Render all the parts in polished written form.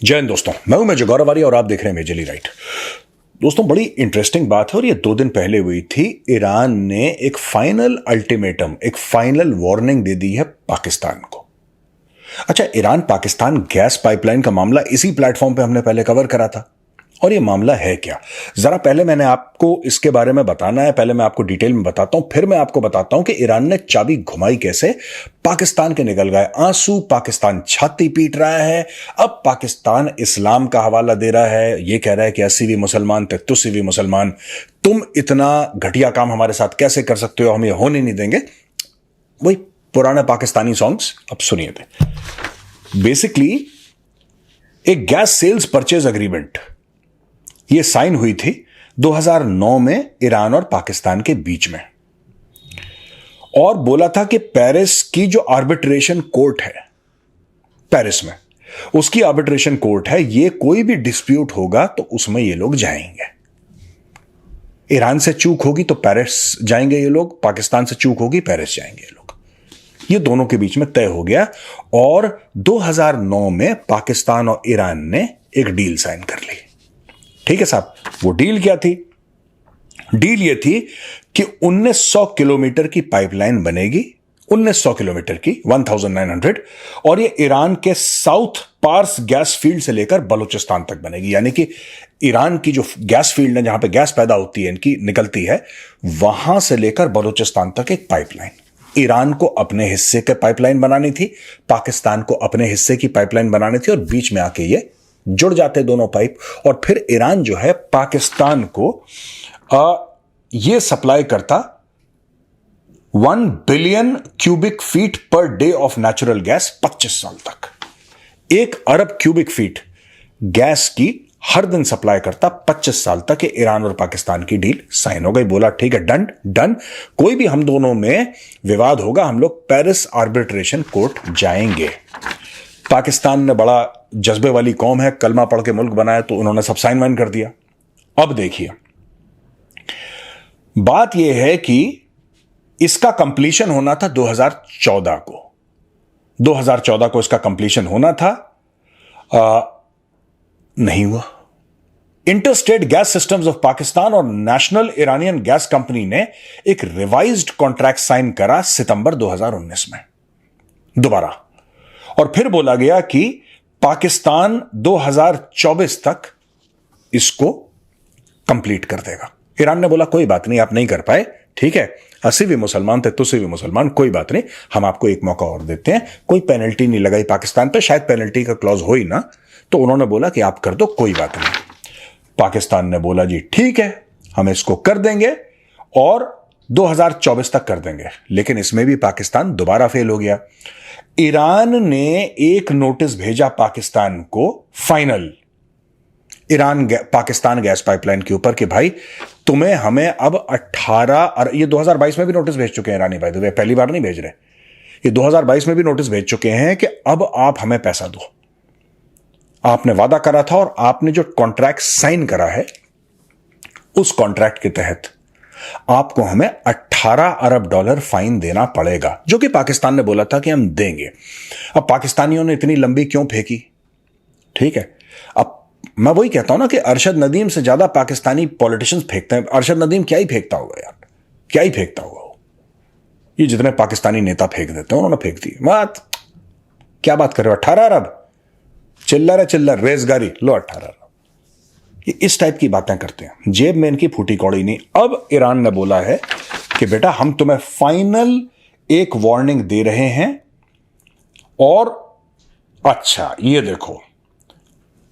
जय हिंद दोस्तों, मैं हूं मेजर गौरव आर्य और आप देख रहे हैं मेजरली राइट। दोस्तों, बड़ी इंटरेस्टिंग बात है और ये 2 दिन पहले हुई थी। ईरान ने एक फाइनल अल्टीमेटम, एक फाइनल वार्निंग दे दी है पाकिस्तान को। अच्छा, ईरान पाकिस्तान गैस पाइपलाइन का मामला इसी प्लेटफॉर्म पे हमने पहले कवर करा था। और ये मामला है क्या, जरा पहले मैंने आपको इसके बारे में बताना है। पहले मैं आपको डिटेल में बताता हूं, फिर मैं आपको बताता हूं कि ईरान ने चाबी घुमाई कैसे। पाकिस्तान के निकल गए आंसू, पाकिस्तान छाती पीट रहा है। अब पाकिस्तान इस्लाम का हवाला दे रहा है, यह कह रहा है कि 80वीं मुसलमान 33वीं मुसलमान, तुम इतना घटिया काम हमारे साथ कैसे कर सकते हो, हम ये होने नहीं देंगे। वही पुराने पाकिस्तानी सॉन्ग्स अब सुनिए थे। बेसिकली एक गैस सेल्स परचेज एग्रीमेंट ये साइन हुई थी 2009 में ईरान और पाकिस्तान के बीच में, और बोला था कि पेरिस की जो आर्बिट्रेशन कोर्ट है, पेरिस में उसकी आर्बिट्रेशन कोर्ट है, ये कोई भी डिस्प्यूट होगा तो उसमें ये लोग जाएंगे। ईरान से चूक होगी तो पेरिस जाएंगे ये लोग, पाकिस्तान से चूक होगी पेरिस जाएंगे ये लोग। ये दोनों के बीच में तय हो गया और 2009 में पाकिस्तान और ईरान ने एक डील साइन कर ली। ठीक है साहब, वो डील क्या थी? डील ये थी कि 1900 किलोमीटर की पाइपलाइन बनेगी, 1900 किलोमीटर की, 1900, और ये ईरान के साउथ पार्स गैस फील्ड से लेकर बलूचिस्तान तक बनेगी। यानी कि ईरान की जो गैस फील्ड है, जहां पे गैस पैदा होती है, इनकी निकलती है, वहां से लेकर बलूचिस्तान तक एक पाइपलाइन। ईरान को अपने हिस्से के पाइपलाइन बनानी थी, पाकिस्तान को अपने हिस्से की पाइपलाइन बनानी थी, और बीच में आके ये जुड़ जाते दोनों पाइप। और फिर ईरान जो है पाकिस्तान को ये सप्लाई करता 1 billion cubic feet per day of natural gas 25 साल तक। 1 अरब क्यूबिक फीट गैस की हर दिन सप्लाई करता 25 साल तक। ये ईरान और पाकिस्तान की डील साइन हो गई। बोला ठीक है, डन डन, कोई भी हम दोनों में विवाद होगा हम लोग पेरिस आर्बिट्रेशन कोर्ट जाएंगे। पाकिस्तान ने, बड़ा जज्बे वाली कौम है, कलमा पढ़ के मुल्क बनाया, तो उन्होंने सब साइन वाइन कर दिया। अब देखिए, बात यह है कि इसका कंप्लीशन होना था 2014 को। 2014 को इसका कंप्लीशन होना था, नहीं हुआ। Interstate gas systems of Pakistan और नेशनल ईरानियन गैस कंपनी ने एक रिवाइज्ड कॉन्ट्रैक्ट साइन करा सितंबर 2019 में दोबारा, और फिर बोला गया कि पाकिस्तान 2024 तक इसको कंप्लीट कर देगा। ईरान ने बोला कोई बात नहीं, आप नहीं कर पाए, ठीक है, 80वीं मुसलमान 33वीं मुसलमान, कोई बात नहीं, हम आपको एक मौका और देते हैं। कोई पेनल्टी नहीं लगाई पाकिस्तान पे, शायद पेनल्टी का क्लॉज हो ही ना, तो उन्होंने बोला कि आप कर दो, कोई बात नहीं। पाकिस्तान ने बोला जी ठीक है, हम इसको कर देंगे और 2024 तक कर देंगे। लेकिन इसमें भी पाकिस्तान दोबारा फेल हो गया। ईरान ने एक नोटिस भेजा पाकिस्तान को, final, Iran Pakistan gas pipeline के ऊपर, कि भाई तुम्हें हमें अब 18, ये 2022 में भी नोटिस भेज चुके हैं ईरानी भाई, वे पहली बार नहीं भेज रहे, ये 2022 में भी नोटिस भेज चुके हैं कि अब आप हमें पैसा दो। आपने वादा करा था और आपने जो कॉन्ट्रैक्ट साइन करा है, उस कॉन्ट्रैक्ट के तहत आपको हमें 18 अरब डॉलर फाइन देना पड़ेगा, जो कि पाकिस्तान ने बोला था कि हम देंगे। अब पाकिस्तानियों ने इतनी लंबी क्यों फेंकी? ठीक है, अब मैं वही कहता हूं ना कि अरशद नदीम से ज्यादा पाकिस्तानी पॉलिटिशियंस फेंकते हैं। अरशद नदीम क्या ही फेंकता होगा यार, क्या ही फेंकता होगा वो। ये जितने पाकिस्तानी नेता फेंक देते हैं उन्होंने फेंक दी। बात क्या बात कर रहे हो, 18 अरब, चिल्लर है चिल्लर, रेजगारी लो 18 अरब। ये इस टाइप की बातें करते हैं, जेब में इनकी फूटी कौड़ी नहीं। अब ईरान ने बोला है कि बेटा हम तुम्हें फाइनल एक वार्निंग दे रहे हैं, और अच्छा ये देखो,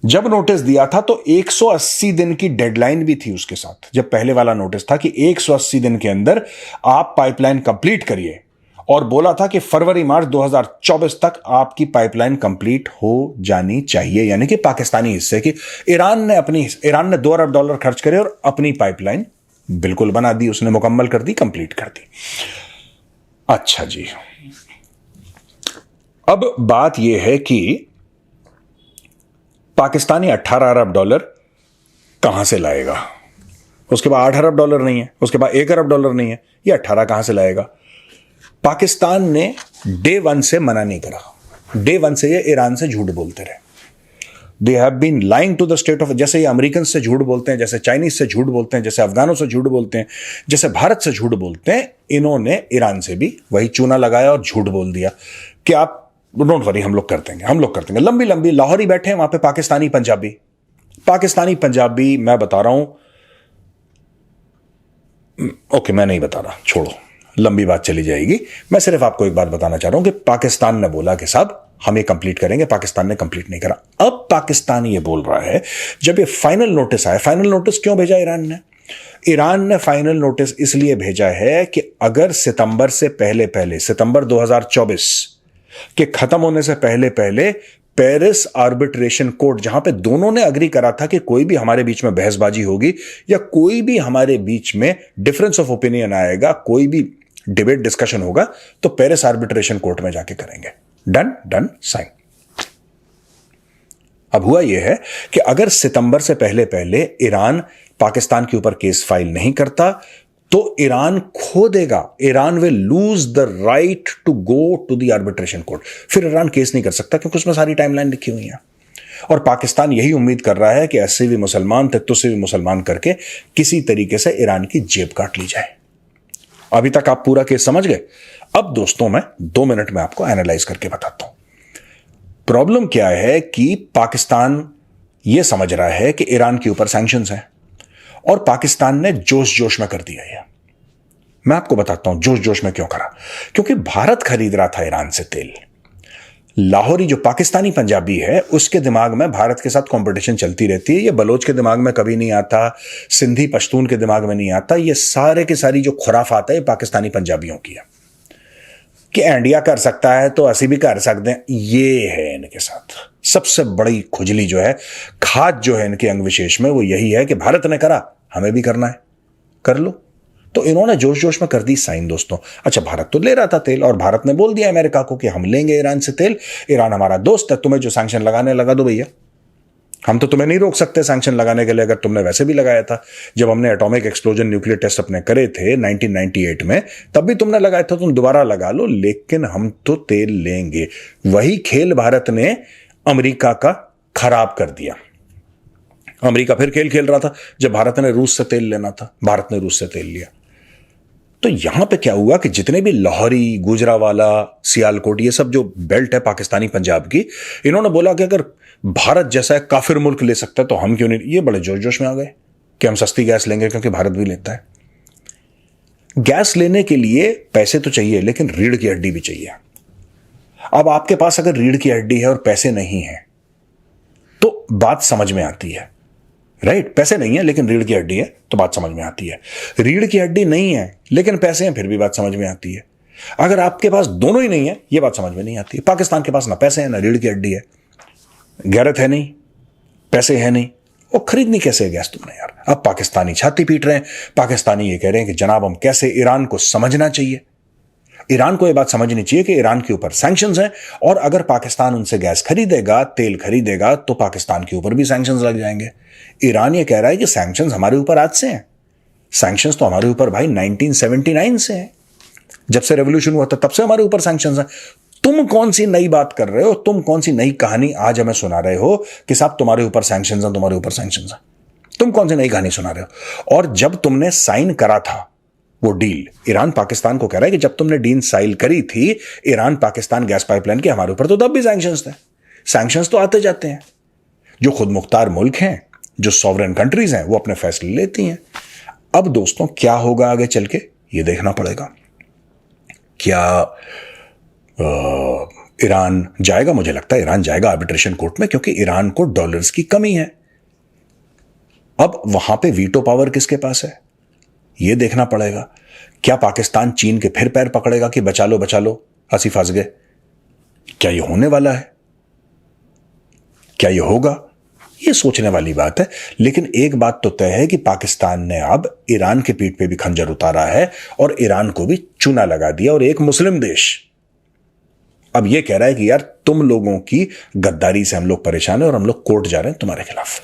जब नोटिस दिया था तो 180 दिन की डेडलाइन भी थी उसके साथ। जब पहले वाला नोटिस था कि 180 दिन के अंदर आप पाइपलाइन कंप्लीट करिए, और बोला था कि फरवरी मार्च 2024 तक आपकी पाइपलाइन कंप्लीट हो जानी चाहिए, यानी कि पाकिस्तानी हिस्से की। ईरान ने 2 अरब डॉलर खर्च करे और अपनी पाइपलाइन बिल्कुल बना दी, उसने मुकम्मल कर दी, कंप्लीट कर दी। अच्छा जी, अब बात यह है कि पाकिस्तानी 18 अरब डॉलर कहां से लाएगा? उसके बाद 8 अरब डॉलर नहीं है, उसके बाद 1 अरब डॉलर नहीं है, ये 18 कहां से लाएगा? पाकिस्तान ने डे 1 से मना नहीं करा, डे 1 से ये ईरान से झूठ बोलते रहे। They have been lying to the state of, जैसे ये अमेरिकन से झूठ बोलते हैं, जैसे चाइनीज से झूठ बोलते हैं, जैसे अफगानों से झूठ बोलते हैं, जैसे भारत से झूठ बोलते हैं, इन्होंने ईरान से भी वही चूना लगाया और झूठ बोल दिया कि आप डोंट वरी, हम लोग कर देंगे, हम लोग कर देंगे। लंबी लंबी लाहौरी बैठे हैं वहां पे, पाकिस्तानी पंजाबी, मैं बता रहा हूं, ओके मैं नहीं बता रहा, छोड़ो, लंबी बात चली जाएगी। मैं सिर्फ आपको एक बात बताना चाह रहा हूं कि पाकिस्तान ने बोला कि साहब हम ये कंप्लीट करेंगे, पाकिस्तान ने कंप्लीट नहीं करा। अब पाकिस्तान ये बोल रहा है, जब ये फाइनल नोटिस आया, फाइनल नोटिस क्यों भेजा ईरान ने? ईरान ने फाइनल नोटिस इसलिए भेजा है कि अगर सितंबर से पहले पहले, सितंबर 2024 के खत्म होने से पहले पहले पेरिस आर्बिट्रेशन कोर्ट, जहां पे दोनों ने अग्री करा था कि कोई भी हमारे बीच में बहसबाजी होगी या कोई भी हमारे बीच में डिफरेंस ऑफ ओपिनियन आएगा, कोई भी डिबेट डिस्कशन होगा, तो पेरिस आर्बिट्रेशन कोर्ट में जाके करेंगे। Done done sign. अब हुआ यह है कि अगर सितंबर से पहले पहले ईरान पाकिस्तान के ऊपर केस फाइल नहीं करता तो ईरान खो देगा, Iran will lose the right to go to the arbitration court. फिर ईरान केस नहीं कर सकता क्योंकि उसमें सारी टाइमलाइन लिखी हुई है। और पाकिस्तान यही उम्मीद कर रहा है कि ऐसे भी मुसलमान, तत्व से भी मुसलमान करके किसी तरीके से ईरान की जेब काट ली जाए। अभी तक आप पूरा केस समझ गए। अब दोस्तों मैं 2 मिनट में आपको एनालाइज करके बताता हूं प्रॉब्लम क्या है कि पाकिस्तान यह समझ रहा है कि ईरान के ऊपर सैंक्शंस हैं और पाकिस्तान ने जोश जोश में कर दिया है। मैं आपको बताता हूं जोश जोश में क्यों करा। क्योंकि भारत खरीद रहा था ईरान से तेल। लाहौरी जो पाकिस्तानी पंजाबी है उसके दिमाग में भारत के साथ कंपटीशन चलती रहती है। ये बलोच के दिमाग में कभी नहीं आता, सिंधी पश्तून के दिमाग में नहीं आता। ये सारे की सारी जो खुराफात है पाकिस्तानी पंजाबियों की है कि इंडिया कर सकता है तो असी भी कर सकते हैं। ये है इनके साथ सबसे बड़ी खुजली जो है, खाद जो है इनके अंग विशेष में, वो यही है कि भारत ने करा, हमें भी करना है, कर लो। तो इन्होंने जोश जोश में कर दी साइन दोस्तों। अच्छा, भारत तो ले रहा था तेल और भारत ने बोल दिया अमेरिका को कि हम लेंगे ईरान से तेल, ईरान हमारा दोस्त है, तुम्हें जो सैंक्शन लगाने लगा दो भैया, हम तो तुम्हें नहीं रोक सकते सैंक्शन लगाने के लिए, अगर तुमने वैसे भी लगाया था। जब हमने एटॉमिक एक्सप्लोजन न्यूक्लियर टेस्ट अपने करे थे 1998 में, तब भी तुमने लगाया था, तुम दोबारा लगा लो, लेकिन हम तो तेल लेंगे। वही खेल भारत ने अमेरिका का खराब कर दिया। अमेरिका फिर खेल खेल रहा था जब भारत ने रूस से तेल लेना था, भारत ने रूस से तेल लिया। तो यहां पे क्या हुआ कि जितने भी लाहौरी, गुजरावाला, सियालकोट, ये सब जो बेल्ट है पाकिस्तानी पंजाब की, इन्होंने बोला कि अगर भारत जैसा एक काफिर मुल्क ले सकता है तो हम क्यों नहीं। ये बड़े जोश जोश में आ गए कि हम सस्ती गैस लेंगे क्योंकि भारत भी लेता है। गैस लेने के लिए पैसे तो चाहिए लेकिन रीढ़ की हड्डी भी चाहिए। अब आपके पास अगर रीढ़ की हड्डी है और पैसे नहीं है तो बात समझ में आती है, राइट? पैसे नहीं है लेकिन रीढ़ की हड्डी है तो बात समझ में आती है। रीढ़ की हड्डी नहीं है लेकिन पैसे हैं, फिर भी बात समझ में आती है। अगर आपके पास दोनों ही नहीं है, यह बात समझ में नहीं आती है। पाकिस्तान के पास ना पैसे हैं ना रीढ़ की हड्डी है, गैरत है नहीं, पैसे है नहीं, और खरीदनी कैसे है गैस तुमने यार? अब पाकिस्तानी छाती पीट रहे हैं, पाकिस्तानी ये कह रहे हैं कि जनाब हम कैसे, ईरान को समझना चाहिए, ईरान को यह बात समझनी चाहिए कि ईरान के ऊपर सैंक्शंस हैं और अगर पाकिस्तान उनसे गैस खरीदेगा, तेल खरीदेगा, तो पाकिस्तान के ऊपर भी सैंक्शंस लग जाएंगे। ईरान ये कह रहा है कि सैंक्शंस हमारे ऊपर आज से हैं। सैंक्शंस तो हमारे ऊपर भाई 1979 से हैं, जब से रेवोल्यूशन हुआ था तब से हमारे ऊपर सैंक्शंस हैं। तुम कौन सी नई बात कर रहे हो, तुम कौन सी नई कहानी आज हमें सुना रहे हो कि साहब तुम्हारे ऊपर सैंक्शंस हैं, तुम्हारे ऊपर सैंक्शंस हैं? तुम कौन सी नई कहानी सुना रहे हो? और जब तुमने साइन करा था वो डील, ईरान पाकिस्तान को कह रहा है कि जब तुमने डील साइन करी थी ईरान पाकिस्तान गैस पाइपलाइन के हमारे ऊपर, तो तब भी सैंक्शंस थे। सैंक्शंस तो आते जाते हैं। जो खुद मुख्तार मुल्क हैं, जो सॉवरेन कंट्रीज हैं, वो अपने फैसले लेती हैं। अब दोस्तों क्या होगा आगे चल के, ये देखना पड़ेगा। क्या ईरान जाएगा? मुझे लगता है ईरान जाएगा आर्बिट्रेशन कोर्ट में, क्योंकि ईरान को डॉलर्स की कमी है। अब वहां पे वीटो पावर किसके पास है, यह देखना पड़ेगा। क्या पाकिस्तान चीन के फिर पैर पकड़ेगा कि बचा लो असी फंस गए? क्या यह होने वाला है? क्या यह होगा? यह सोचने वाली बात है। लेकिन एक बात तो तय है कि पाकिस्तान ने अब ईरान के पीठ पे भी खंजर उतारा है और ईरान को भी चूना लगा दिया। और एक मुस्लिम देश अब यह कह रहा है कि यार तुम लोगों की गद्दारी से हम लोग परेशान हैं और हम लोग कोर्ट जा रहे हैं तुम्हारे खिलाफ।